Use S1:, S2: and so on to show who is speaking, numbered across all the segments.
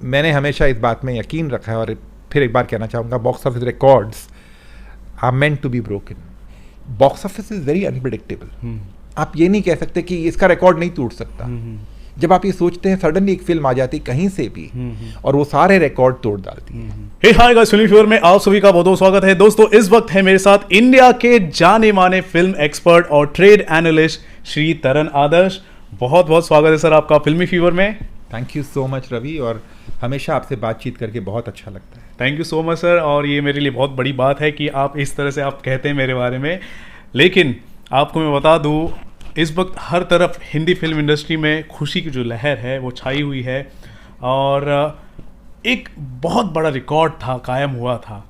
S1: मैंने हमेशा इस बात में यकीन रखा है और फिर एक बार कहना चाहूँगा, box office records are meant to be broken. Box office is very unpredictable. आप ये नहीं कह सकते कि इसका रिकॉर्ड नहीं टूट सकता. जब आप ये सोचते हैं, सडनली एक फिल्म आ जाती कहीं से भी और वो सारे रिकॉर्ड तोड़ डालती है.
S2: हे हाय गाइस, फिल्मी फीवर में आप सभी का बहुत बहुत स्वागत है. दोस्तों, इस वक्त है मेरे साथ इंडिया के जाने माने फिल्म एक्सपर्ट और ट्रेड एनालिस्ट श्री तरन आदर्श. बहुत बहुत स्वागत है सर आपका फिल्मी फीवर में.
S1: Thank you so much Ravi, और हमेशा आपसे बातचीत करके बहुत अच्छा लगता है.
S2: Thank you so much sir. और ये मेरे लिए बहुत बड़ी बात है कि आप इस तरह से आप कहते हैं मेरे बारे में. लेकिन आपको मैं बता दूं, इस वक्त हर तरफ हिंदी फिल्म इंडस्ट्री में खुशी की जो लहर है वो छाई हुई है. और एक बहुत बड़ा रिकॉर्ड था, कायम हुआ था.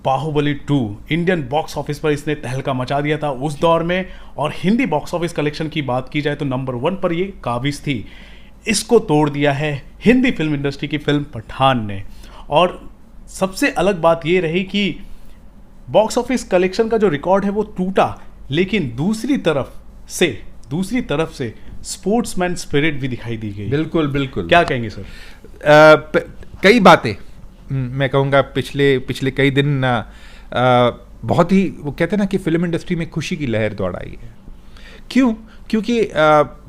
S2: बाहुबली 2 इंडियन बॉक्स ऑफिस पर इसने तहलका मचा दिया था उस दौर में. और हिंदी बॉक्स ऑफिस कलेक्शन की बात की जाए तो नंबर 1 पर ये काबिज थी. इसको तोड़ दिया है हिंदी फिल्म इंडस्ट्री की फिल्म पठान ने. और सबसे अलग बात ये रही कि बॉक्स ऑफिस कलेक्शन का जो रिकॉर्ड है वो टूटा, लेकिन दूसरी तरफ से स्पोर्ट्समैन स्पिरिट भी दिखाई दी गई.
S1: बिल्कुल बिल्कुल.
S2: क्या कहेंगे सर?
S1: कई बातें मैं कहूँगा पिछले कई दिन बहुत ही, वो कहते हैं ना कि फिल्म इंडस्ट्री में खुशी की लहर दौड़ आई है. क्यों? क्योंकि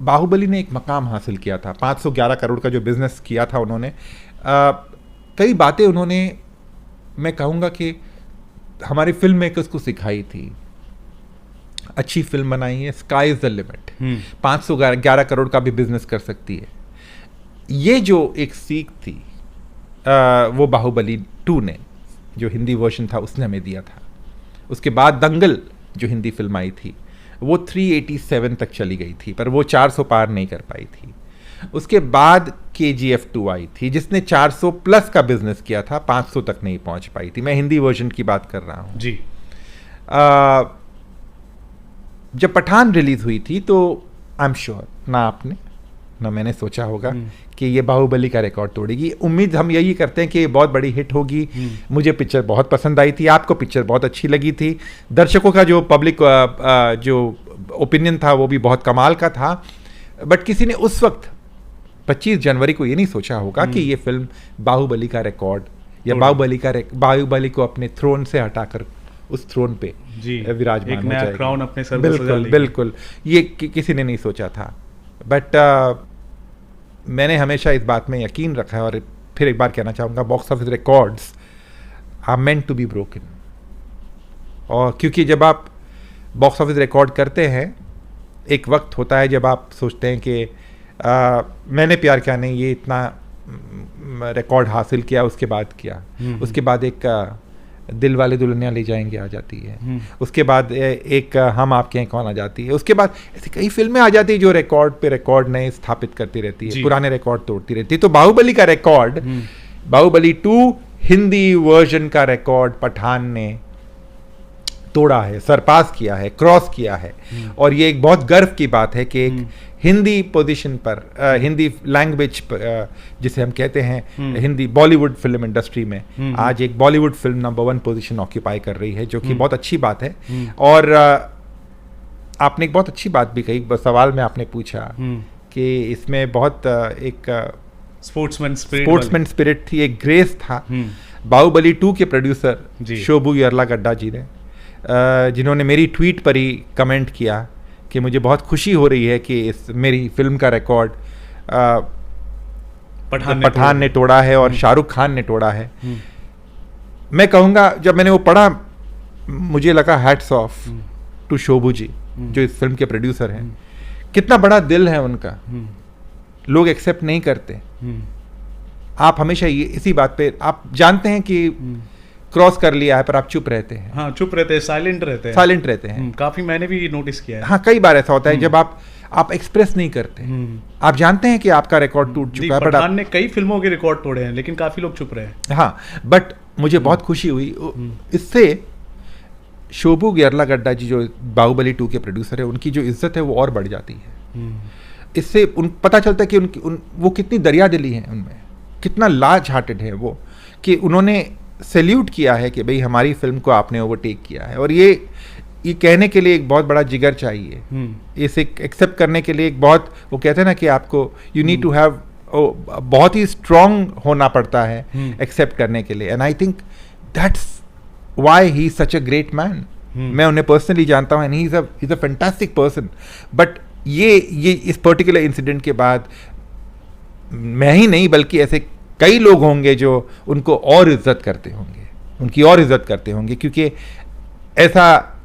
S1: बाहुबली ने एक मकाम हासिल किया था. 511 करोड़ का जो बिजनेस किया था उन्होंने, कई बातें उन्होंने, मैं कहूँगा कि हमारी फिल्म मेकर्स को सिखाई थी. अच्छी फिल्म बनाई है, sky is the limit. 511 crore का भी बिजनेस कर सकती है. ये जो एक सीख थी वो बाहुबली 2 ने, जो हिंदी वर्जन था, उसने हमें दिया था. उसके बाद दंगल जो हिंदी फिल्म आई थी वो 387 तक चली गई थी, पर वो 400 पार नहीं कर पाई थी. उसके बाद KGF 2 आई थी जिसने 400 प्लस का बिजनेस किया था, 500 तक नहीं पहुंच पाई थी. मैं हिंदी वर्जन की बात कर रहा हूं
S2: जी.
S1: जब पठान रिलीज हुई थी तो आई एम श्योर ना आपने ना मैंने सोचा होगा कि ये बाहुबली का रिकॉर्ड तोड़ेगी. उम्मीद हम यही करते हैं कि ये बहुत बड़ी हिट होगी. मुझे पिक्चर बहुत पसंद आई थी, आपको पिक्चर बहुत अच्छी लगी थी, दर्शकों का जो पब्लिक जो ओपिनियन था वो भी बहुत कमाल का था. बट किसी ने उस वक्त 25 जनवरी को ये नहीं सोचा होगा कि ये फिल्म बाहुबली का रिकॉर्ड या बाहुबली को अपने थ्रोन से हटाकर उस थ्रोन पे विराजमान हो जाएगा.
S2: क्राउन अपने सर पर सजा लेगी.
S1: बिल्कुल. ये किसी ने नहीं सोचा था. बट मैंने हमेशा इस बात में यकीन रखा है और फिर एक बार कहना चाहूँगा, box office records are meant to be broken. और क्योंकि जब आप बॉक्स ऑफिस रिकॉर्ड करते हैं, एक वक्त होता है जब आप सोचते हैं कि मैंने प्यार किया नहीं, ये इतना रिकॉर्ड हासिल किया, उसके बाद किया. उसके बाद एक दिल वाले दुल्हनिया ले जाएंगे आ जाती है. उसके बाद एक हम आपके हैं कौन आ जाती है. उसके बाद ऐसी कई फिल्में आ जाती है जो रिकॉर्ड पे रिकॉर्ड नए स्थापित करती रहती है, पुराने रिकॉर्ड तोड़ती रहती है. तो बाहुबली का रिकॉर्ड, बाहुबली 2 हिंदी वर्जन का रिकॉर्ड पठान ने तोड़ा है, सरपास किया है, क्रॉस किया है. और ये एक बहुत गर्व की बात है कि एक हिंदी पोजीशन पर, हिंदी लैंग्वेज जिसे हम कहते हैं हिंदी बॉलीवुड फिल्म इंडस्ट्री में, आज एक Bollywood film number 1 position occupy कर रही है, जो कि बहुत अच्छी बात है. और आपने एक बहुत अच्छी बात भी कही, सवाल में आपने पूछा कि इसमें बहुत एक स्पोर्ट्समैन स्पिरिट थी, एक ग्रेस था. बाहुबली 2 के प्रोड्यूसर शोभू यार्लागड्डा जी ने, जिन्होंने मेरी ट्वीट पर ही कमेंट किया कि मुझे बहुत खुशी हो रही है कि इस मेरी फिल्म का रिकॉर्ड पठान ने तोड़ा है और शाहरुख खान ने तोड़ा है. मैं कहूँगा, जब मैंने वो पढ़ा मुझे लगा हैट्स ऑफ टू शोभू जी, जो इस फिल्म के प्रोड्यूसर हैं. कितना बड़ा दिल है उनका. लोग एक्सेप्ट नहीं करते. आप हमेशा इसी बात पे, आप जानते हैं कि क्रॉस कर लिया है पर आप चुप रहते हैं.
S2: हाँ, चुप रहते हैं, साइलेंट रहते हैं. काफी मैंने भी नोटिस किया है.
S1: हाँ, कई बार ऐसा होता है जब आप एक्सप्रेस नहीं करते. आप जानते हैं कि आपका रिकॉर्ड टूट चुका है.
S2: पठान ने कई फिल्मों के रिकॉर्ड तोड़े हैं, लेकिन काफी लोग चुप रहे.
S1: हाँ, बट मुझे बहुत खुशी हुई इससे. शोभू यार्लागड्डा जी जो बाहुबली 2 के प्रोड्यूसर है, उनकी जो इज्जत है वो और बढ़ जाती है. इससे पता चलता है कि वो कितनी दरियादिली है, उनमें कितना लार्ज हार्टेड है वो, कि उन्होंने सैल्यूट किया है कि भाई हमारी फिल्म को आपने ओवरटेक किया है. और ये कहने के लिए एक बहुत बड़ा जिगर चाहिए. इसे एक्सेप्ट करने के लिए एक बहुत, वो कहते हैं ना कि आपको यू नीड टू हैव बहुत ही स्ट्रांग होना पड़ता है एक्सेप्ट करने के लिए, and I think that's why he is such a great man. मैं उन्हें पर्सनली जानता हूँ, and he is a fantastic person. But ये इस पर्टिकुलर इंसिडेंट के बाद मैं ही नहीं बल्कि ऐसे कई लोग होंगे जो उनको और इज्जत करते होंगे, उनकी और इज्जत करते होंगे, क्योंकि ऐसा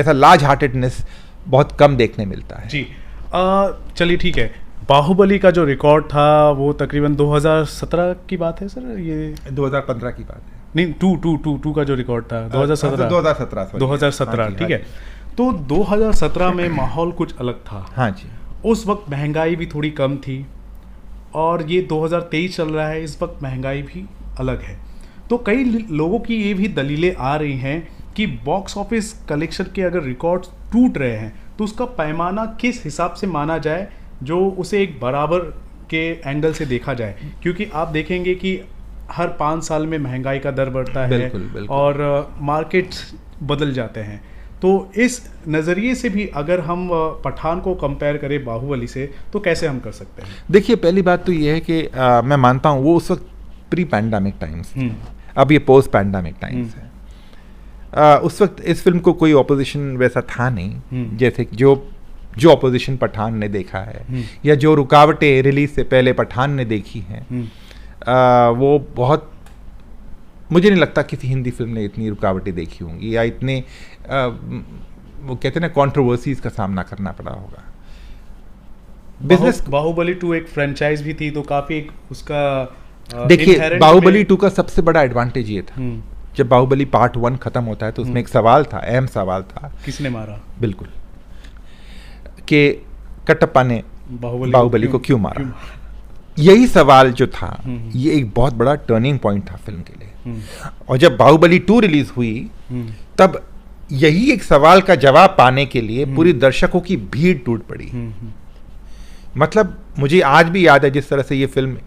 S1: लार्ज हार्टेडनेस बहुत कम देखने मिलता है.
S2: जी. चलिए ठीक है. बाहुबली का जो रिकॉर्ड था वो तकरीबन 2017 की बात है सर, ये
S1: 2015 की बात है.
S2: नहीं, टू का जो रिकॉर्ड था 2017, ठीक है. तो 2017 में माहौल कुछ अलग था.
S1: हाँ जी.
S2: उस वक्त महंगाई भी थोड़ी कम थी, और ये 2023 चल रहा है, इस वक्त महंगाई भी अलग है. तो कई लोगों की ये भी दलीलें आ रही हैं कि बॉक्स ऑफिस कलेक्शन के अगर रिकॉर्ड्स टूट रहे हैं तो उसका पैमाना किस हिसाब से माना जाए, जो उसे एक बराबर के एंगल से देखा जाए. क्योंकि आप देखेंगे कि हर 5 साल में महंगाई का दर बढ़ता है.
S1: बिल्कुल.
S2: और मार्केट्स बदल जाते हैं. तो इस नज़रिए से भी अगर हम पठान को कंपेयर करें बाहुबली से, तो कैसे हम कर सकते हैं?
S1: देखिए, पहली बात तो ये है कि मैं मानता हूँ वो उस वक्त प्री पैंडमिक टाइम्स, अब ये पोस्ट पैंडमिक टाइम्स है. उस वक्त इस फिल्म को कोई ऑपोजिशन वैसा था नहीं, जैसे जो ऑपोजिशन पठान ने देखा है, या जो रुकावटें रिलीज से पहले पठान ने देखी हैं, वो बहुत, मुझे नहीं लगता किसी हिंदी फिल्म ने इतनी रुकावटें देखी होंगी, या इतने वो कहते हैं ना कंट्रोवर्सीज का सामना करना पड़ा होगा.
S2: बिजनेस बाहुबली 2 एक फ्रेंचाइज भी थी, तो काफी एक उसका
S1: देखिए, बाहुबली 2 का सबसे बड़ा एडवांटेज ये था, जब बाहुबली पार्ट 1 खत्म होता है तो उसमें एक सवाल था, अहम सवाल था,
S2: किसने मारा.
S1: बिल्कुल, कि कटप्पा ने बाहुबली को क्यों मारा. यही सवाल जो था, ये एक बहुत बड़ा टर्निंग पॉइंट था फिल्म के लिए. और जब बाहुबली 2 रिलीज हुई, तब यही एक सवाल का जवाब पाने के लिए पूरी दर्शकों की भीड़ टूट पड़ी. मतलब मुझे आज भी याद है जिस तरह से ये फिल्म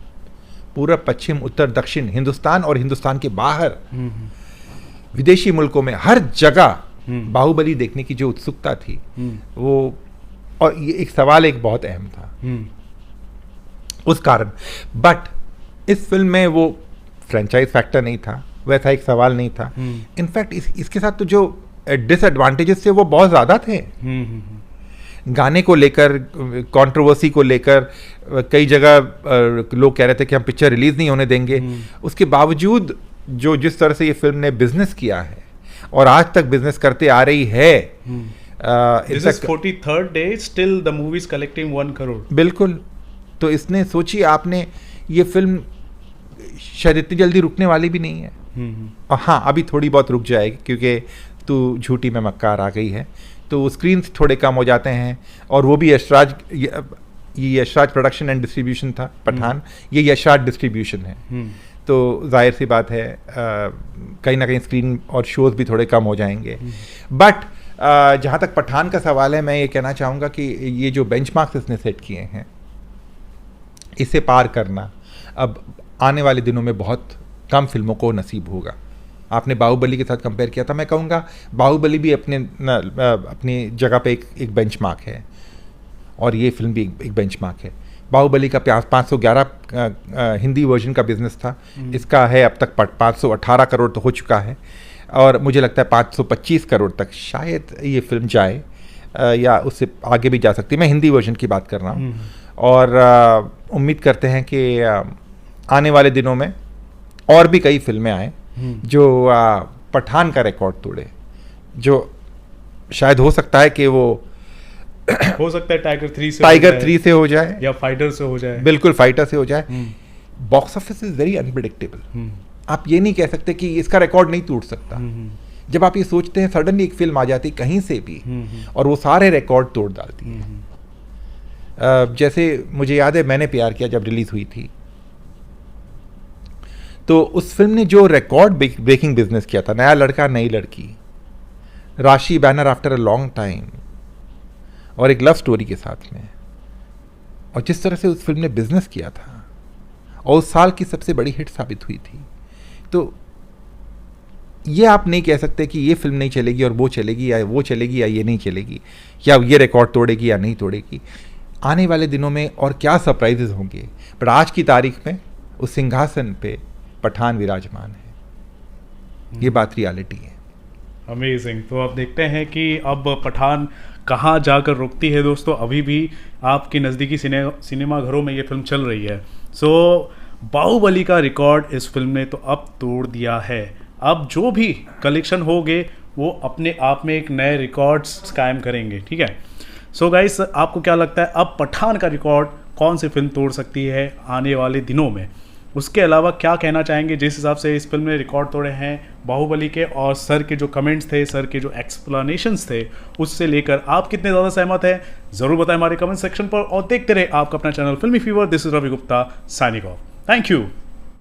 S1: पूरब, पश्चिम, उत्तर, दक्षिण, हिंदुस्तान और हिंदुस्तान के बाहर विदेशी मुल्कों में हर जगह बाहुबली देखने की जो उत्सुकता थी, वो, और ये एक सवाल एक बहुत अहम था उस कारण. बट इस फिल्म में वो फ्रेंचाइज फैक्टर नहीं था, वैसा एक सवाल नहीं था. इनफैक्ट इसके साथ तो जो डिसएडवांटेजेस थे वो बहुत ज़्यादा थे. गाने को लेकर, कंट्रोवर्सी को लेकर, कई जगह लोग कह रहे थे कि हम पिक्चर रिलीज नहीं होने देंगे. उसके बावजूद जो जिस तरह से ये फिल्म ने बिजनेस किया है और आज तक बिजनेस करते आ रही है,
S2: This is 43rd day, still the movie is collecting 1 crore.
S1: बिल्कुल. तो इसने, सोचिए आपने, ये फिल्म शायद इतनी जल्दी रुकने वाली भी नहीं है. और हाँ, अभी थोड़ी बहुत रुक जाएगी, क्योंकि तू झूठी में मक्कार आ गई है, तो स्क्रीन थोड़े कम हो जाते हैं. और वो भी यशराज, ये यशराज प्रोडक्शन एंड डिस्ट्रीब्यूशन था पठान, ये यशराज डिस्ट्रीब्यूशन है. तो जाहिर सी बात है कहीं ना कहीं स्क्रीन और शोज भी थोड़े कम हो जाएंगे. बट जहाँ तक पठान का सवाल है, मैं ये कहना चाहूँगा कि ये जो बेंचमार्क्स इसने सेट किए हैं, इसे पार करना अब आने वाले दिनों में बहुत कम फिल्मों को नसीब होगा. आपने बाहुबली के साथ कंपेयर किया था, मैं कहूँगा बाहुबली भी अपनी जगह पे एक बेंचमार्क है, और ये फिल्म भी एक बेंचमार्क है. बाहुबली का 511 हिंदी वर्जन का बिजनेस था, इसका है अब तक 518 करोड़ तो हो चुका है, और मुझे लगता है 525 करोड़ तक शायद ये फिल्म जाए, या उससे आगे भी जा सकती है. मैं हिंदी वर्जन की बात कर रहा हूँ. और उम्मीद करते हैं कि आने वाले दिनों में और भी कई फिल्में आए जो पठान का रिकॉर्ड तोड़े, जो शायद हो सकता है कि वो
S2: हो सकता है टाइगर 3
S1: से हो जाए,
S2: या फाइटर से हो जाए.
S1: बिल्कुल, फाइटर से हो जाए. Box office is very unpredictable. आप ये नहीं कह सकते कि इसका रिकॉर्ड नहीं टूट सकता. जब आप ये सोचते हैं, सडनली एक फिल्म आ जाती कहीं से भी और वो सारे रिकॉर्ड तोड़ डालती है. जैसे मुझे याद है, मैंने प्यार किया जब रिलीज हुई थी, तो उस फिल्म ने जो रिकॉर्ड ब्रेकिंग बिजनेस किया था, नया लड़का नई लड़की, राशि banner after a long time, और एक लव स्टोरी के साथ में, और जिस तरह से उस फिल्म ने बिजनेस किया था, और उस साल की सबसे बड़ी हिट साबित हुई थी. तो ये आप नहीं कह सकते कि ये फिल्म नहीं चलेगी और वो चलेगी, या वो चलेगी या ये नहीं चलेगी, या ये रिकॉर्ड तोड़ेगी या नहीं तोड़ेगी. आने वाले दिनों में और क्या सरप्राइजेज होंगे, बट आज की तारीख में उस सिंहासन पे पठान विराजमान है। ये बात रियलिटी है।
S2: अमेजिंग। तो आप देखते हैं कि अब पठान कहाँ जाकर रुकती है दोस्तों। अभी भी आपके नज़दीकी सिनेमा घरों में ये फिल्म चल रही है। सो बाहुबली का रिकॉर्ड इस फिल्म ने तो अब तोड़ दिया है। अब जो भी कलेक्शन होंगे वो अपने आप में एक नए रिकॉर्ड्स कायम करेंगे, ठीक है। सो गाइस, आपको क्या लगता है अब पठान का रिकॉर्ड कौन सी फिल्म तोड़ सकती है आने वाले दिनों में? उसके अलावा क्या कहना चाहेंगे जिस हिसाब से इस फिल्म ने रिकॉर्ड तोड़े हैं बाहुबली के, और सर के जो कमेंट्स थे, सर के जो एक्सप्लेनेशंस थे, उससे लेकर आप कितने ज़्यादा सहमत हैं ज़रूर बताएं हमारे कमेंट सेक्शन पर। और देखते रहे आपका अपना channel Filmy Fever. This is Ravi Gupta signing off. Thank you.